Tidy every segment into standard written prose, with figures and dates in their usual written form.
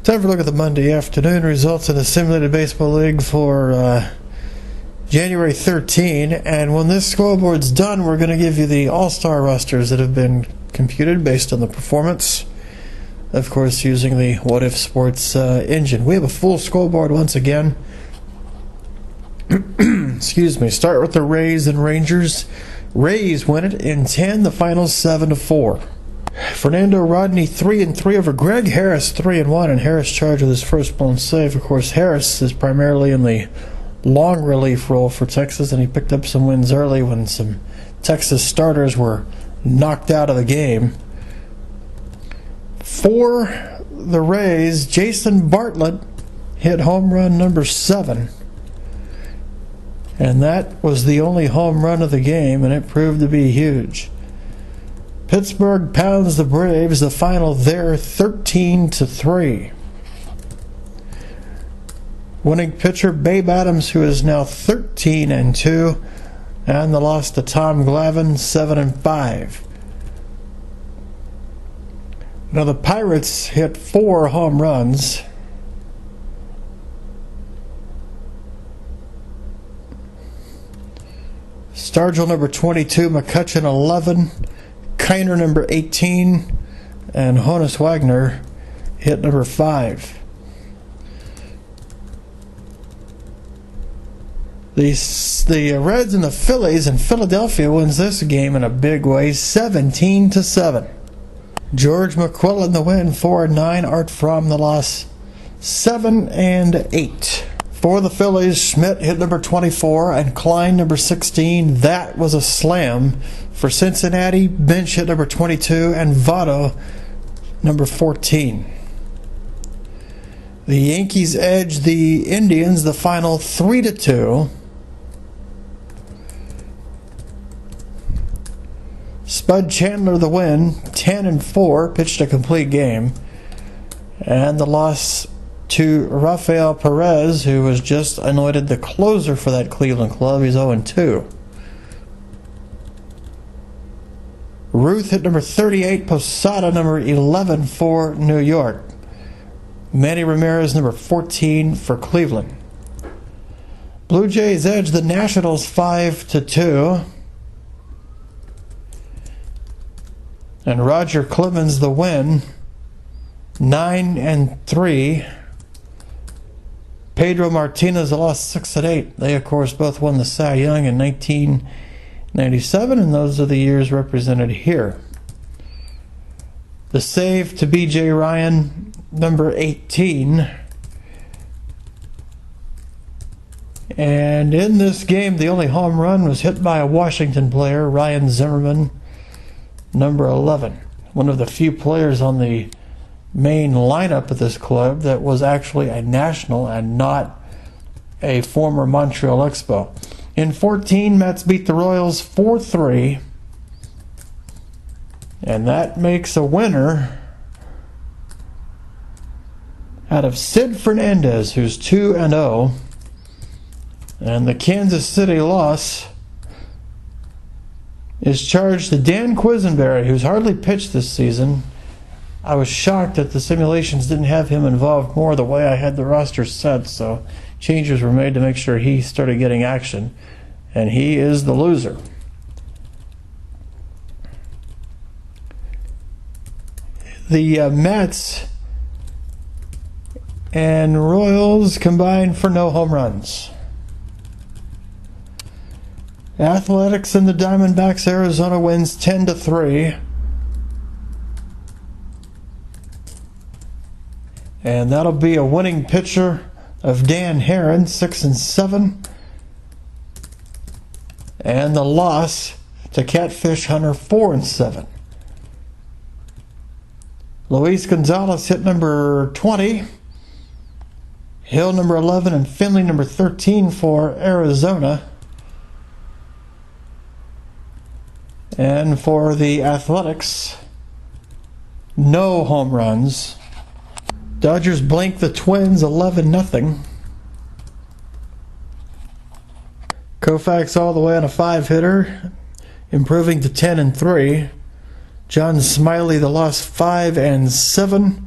Time for a look at the Monday afternoon results in the Simulated Baseball League for January 13. And when this scoreboard's done, we're going to give you the all-star rosters that have been computed based on the performance. Of course, using the What If Sports engine. We have a full scoreboard once again. Excuse me. Start with the Rays and Rangers. Rays win it in 10, the final 7-4. Fernando Rodney 3-3 over Greg Harris 3-1, and Harris charged with his first blown save. Of course, Harris is primarily in the long relief role for Texas, and he picked up some wins early when some Texas starters were knocked out of the game. For the Rays, Jason Bartlett hit home run number 7. And that was the only home run of the game, and it proved to be huge. Pittsburgh pounds the Braves, the final there 13-3. Winning pitcher Babe Adams, who is now 13-2, and the loss to Tom Glavine 7-5. Now the Pirates hit 4 home runs. Stargell number 22, McCutchen 11, Kiner number 18, and Honus Wagner hit number 5. The Reds and the Phillies, and Philadelphia wins this game in a big way, 17-7. George McQuillan the win, 4-9. Art Fromm the loss, 7-8. For the Phillies, Schmidt hit number 24 and Klein number 16. That was a slam. For Cincinnati, Bench hit number 22 and Votto number 14. The Yankees edged the Indians the final 3-2. Spud Chandler the win, 10-4, pitched a complete game. And the loss to Rafael Perez, who was just anointed the closer for that Cleveland club. He's 0-2. Ruth hit number 38, Posada number 11 for New York. Manny Ramirez number 14 for Cleveland. Blue Jays edge the Nationals 5-2. And Roger Clemens the win, 9-3. Pedro Martinez lost 6-8. They, of course, both won the Cy Young in 1997, and those are the years represented here. The save to B.J. Ryan, number 18. And in this game, the only home run was hit by a Washington player, Ryan Zimmerman, number 11. One of the few players on the main lineup of this club that was actually a national and not a former Montreal Expo. In 14, Mets beat the Royals 4-3, and that makes a winner out of Sid Fernandez, who's 2-0, and the Kansas City loss is charged to Dan Quisenberry, who's hardly pitched this season. I was shocked that the simulations didn't have him involved more the way I had the roster set, so changes were made to make sure he started getting action, and he is the loser. The Mets and Royals combined for no home runs. Athletics and the Diamondbacks, Arizona wins 10-3. And that'll be a winning pitcher of Dan Herron, 6-7. And the loss to Catfish Hunter, 4-7. Luis Gonzalez hit number 20. Hill number 11 and Finley number 13 for Arizona. And for the Athletics, no home runs. Dodgers blink the Twins 11-0. Koufax all the way on a 5-hitter, improving to 10-3. John Smiley the loss 5-7.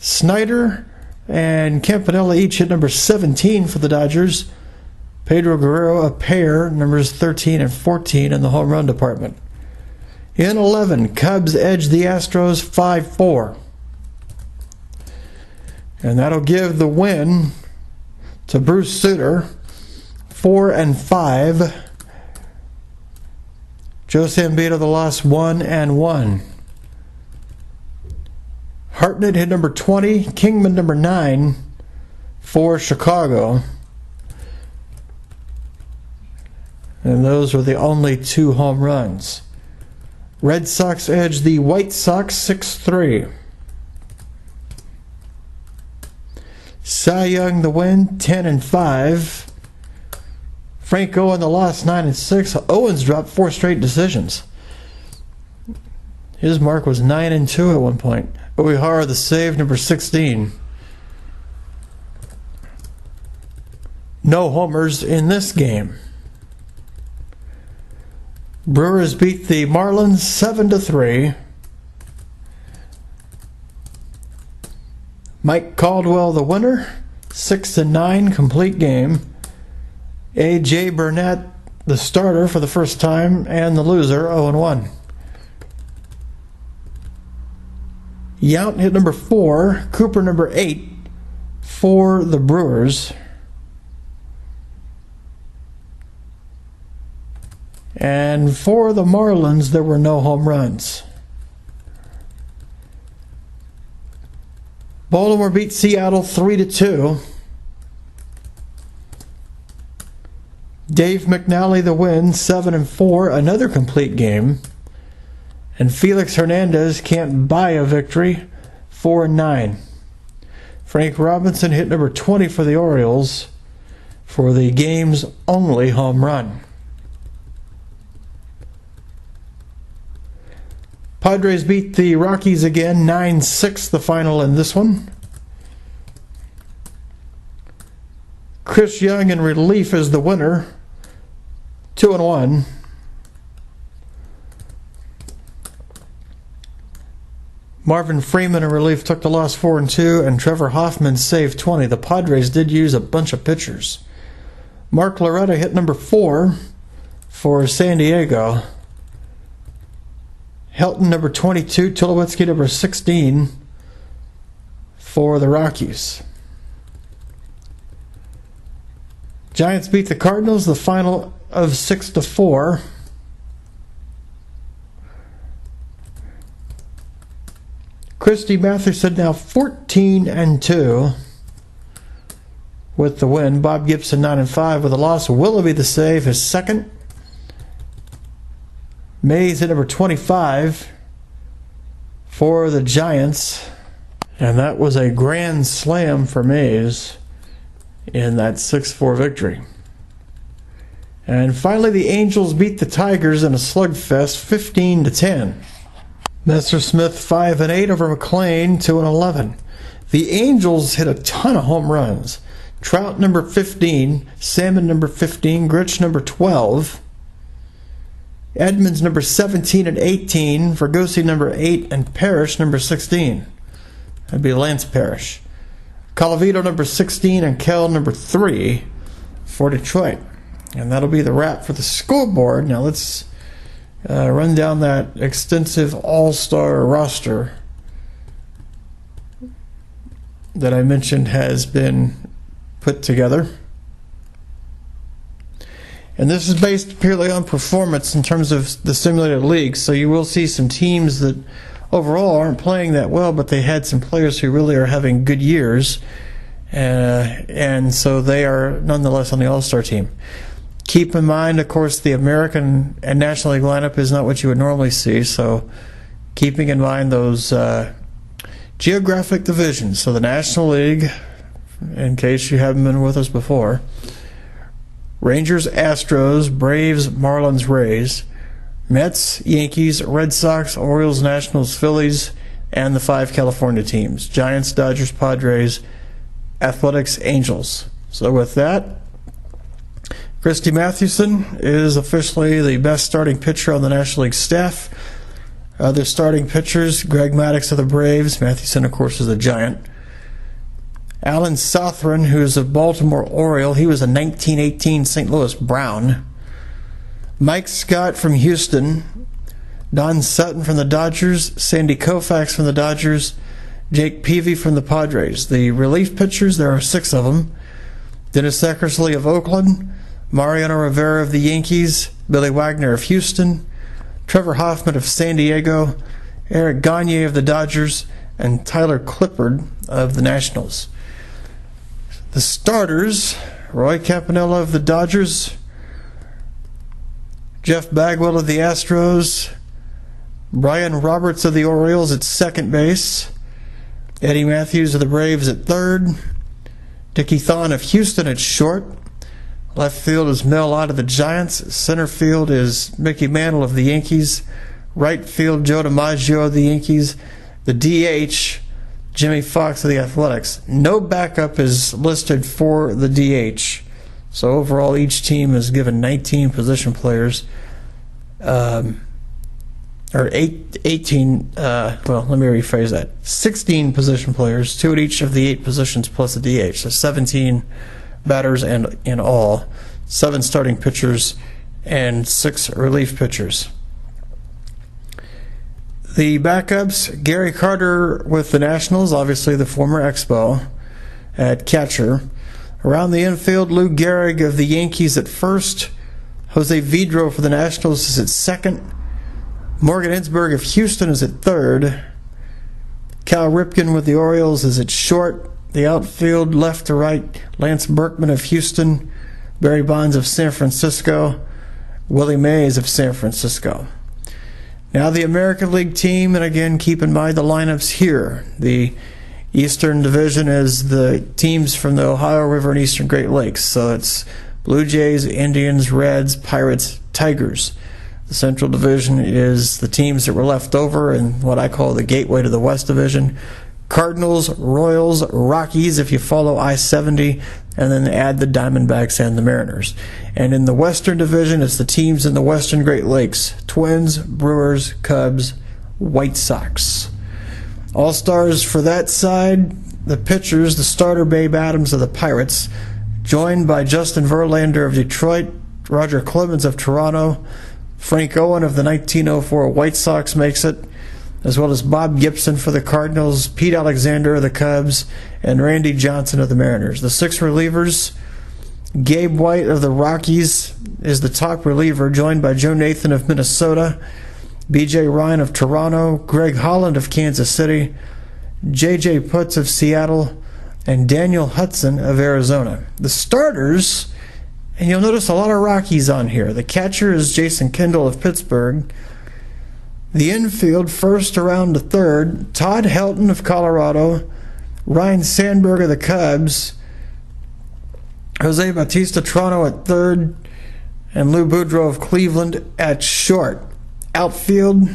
Snyder and Campanella each hit number 17 for the Dodgers. Pedro Guerrero a pair, numbers 13 and 14 in the home run department. In 11, Cubs edge the Astros 5-4. And that'll give the win to Bruce Sutter, 4-5. Joe Sambito the loss, 1-1. Hartnett hit number 20, Kingman number 9 for Chicago. And those were the only 2 home runs. Red Sox edge the White Sox 6-3. Cy Young the win, 10-5. Frank Owen the loss, 9-6. Owens dropped 4 straight decisions. His mark was 9-2 at one point. Uehara the save, number 16. No homers in this game. Brewers beat the Marlins 7-3. Mike Caldwell the winner, 6-9 complete game. A.J. Burnett the starter for the first time and the loser, 0-1. Yount hit number 4, Cooper number 8 for the Brewers. And for the Marlins, there were no home runs. Baltimore beat Seattle 3-2. Dave McNally the win, 7-4, another complete game. And Felix Hernandez can't buy a victory, 4-9. Frank Robinson hit number 20 for the Orioles for the game's only home run. Padres beat the Rockies again, 9-6 the final in this one. Chris Young in relief is the winner, 2-1. Marvin Freeman in relief took the loss, 4-2, and Trevor Hoffman saved 20. The Padres did use a bunch of pitchers. Mark Loretta hit number 4 for San Diego. Helton number 22, Tulowitzki number 16 for the Rockies. Giants beat the Cardinals, the final of 6-4. Christy Mathewson now 14-2 with the win. Bob Gibson 9-5 with a loss. Willoughby the save, his second. Mays at number 25 for the Giants. And that was a grand slam for Mays in that 6-4 victory. And finally, the Angels beat the Tigers in a slugfest, 15-10. Messersmith 5-8 over McLean, 2-11. The Angels hit a ton of home runs. Trout number 15, Salmon number 15, Grich number 12, Edmonds number 17 and 18, Fergusi number 8, and Parrish number 16. That'd be Lance Parrish. Colavito number 16 and Kell number 3 for Detroit. And that'll be the wrap for the scoreboard. Now let's run down that extensive all-star roster that I mentioned has been put together. And this is based purely on performance in terms of the simulated league. So you will see some teams that overall aren't playing that well, but they had some players who really are having good years. And so they are nonetheless on the all-star team. Keep in mind, of course, the American and National League lineup is not what you would normally see, so keeping in mind those geographic divisions. So the National League, in case you haven't been with us before, Rangers, Astros, Braves, Marlins, Rays, Mets, Yankees, Red Sox, Orioles, Nationals, Phillies, and the 5 California teams, Giants, Dodgers, Padres, Athletics, Angels. So with that, Christy Mathewson is officially the best starting pitcher on the National League staff. Other starting pitchers, Greg Maddux of the Braves. Mathewson, of course, is a Giant. Alan Southron, who's a Baltimore Oriole. He was a 1918 St. Louis Brown. Mike Scott from Houston. Don Sutton from the Dodgers. Sandy Koufax from the Dodgers. Jake Peavy from the Padres. The relief pitchers, there are 6 of them. Dennis Eckersley of Oakland. Mariano Rivera of the Yankees. Billy Wagner of Houston. Trevor Hoffman of San Diego. Eric Gagne of the Dodgers. And Tyler Clippard of the Nationals. The starters, Roy Campanella of the Dodgers. Jeff Bagwell of the Astros. Brian Roberts of the Orioles at second base. Eddie Matthews of the Braves at third. Dickie Thon of Houston at short. Left field is Mel Ott of the Giants. Center field is Mickey Mantle of the Yankees. Right field, Joe DiMaggio of the Yankees. The DH, Jimmy Fox of the Athletics. No backup is listed for the DH. So overall, each team is given 19 position players. Or 18, well, let me rephrase that. 16 position players, 2 at each of the 8 positions plus a DH. So 17 batters and in all. 7 starting pitchers and 6 relief pitchers. The backups, Gary Carter with the Nationals, obviously the former Expo, at catcher. Around the infield, Lou Gehrig of the Yankees at first. Jose Vidro for the Nationals is at second. Morgan Ensberg of Houston is at third. Cal Ripken with the Orioles is at short. The outfield, left to right, Lance Berkman of Houston. Barry Bonds of San Francisco. Willie Mays of San Francisco. Now the American League team, and again, keep in mind the lineups here. The Eastern Division is the teams from the Ohio River and Eastern Great Lakes. So it's Blue Jays, Indians, Reds, Pirates, Tigers. The Central Division is the teams that were left over in what I call the gateway to the West Division. Cardinals, Royals, Rockies, if you follow I-70, and then add the Diamondbacks and the Mariners. And in the Western Division, it's the teams in the Western Great Lakes. Twins, Brewers, Cubs, White Sox. All-stars for that side, the pitchers, the starter Babe Adams of the Pirates, joined by Justin Verlander of Detroit, Roger Clemens of Toronto, Frank Owen of the 1904 White Sox makes it, as well as Bob Gibson for the Cardinals, Pete Alexander of the Cubs, and Randy Johnson of the Mariners. The 6 relievers, Gabe White of the Rockies is the top reliever, joined by Joe Nathan of Minnesota, B.J. Ryan of Toronto, Greg Holland of Kansas City, J.J. Putz of Seattle, and Daniel Hudson of Arizona. The starters, and you'll notice a lot of Rockies on here. The catcher is Jason Kendall of Pittsburgh. The infield, first around to third, Todd Helton of Colorado, Ryan Sandberg of the Cubs, Jose Bautista Toronto at third, and Lou Boudreau of Cleveland at short. Outfield,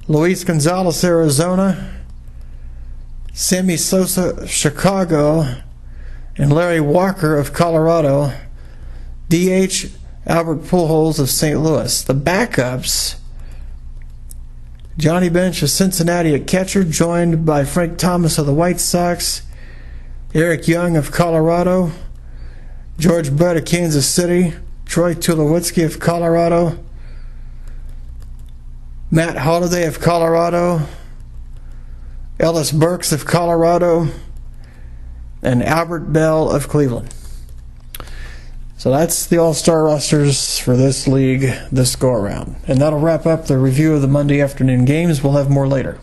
Luis Gonzalez, Arizona, Sammy Sosa of Chicago, and Larry Walker of Colorado. DH, Albert Pujols of St. Louis. The backups, Johnny Bench of Cincinnati at catcher, joined by Frank Thomas of the White Sox, Eric Young of Colorado, George Brett of Kansas City, Troy Tulowitzki of Colorado, Matt Holliday of Colorado, Ellis Burks of Colorado, and Albert Bell of Cleveland. So that's the all-star rosters for this league this go-around. And that'll wrap up the review of the Monday afternoon games. We'll have more later.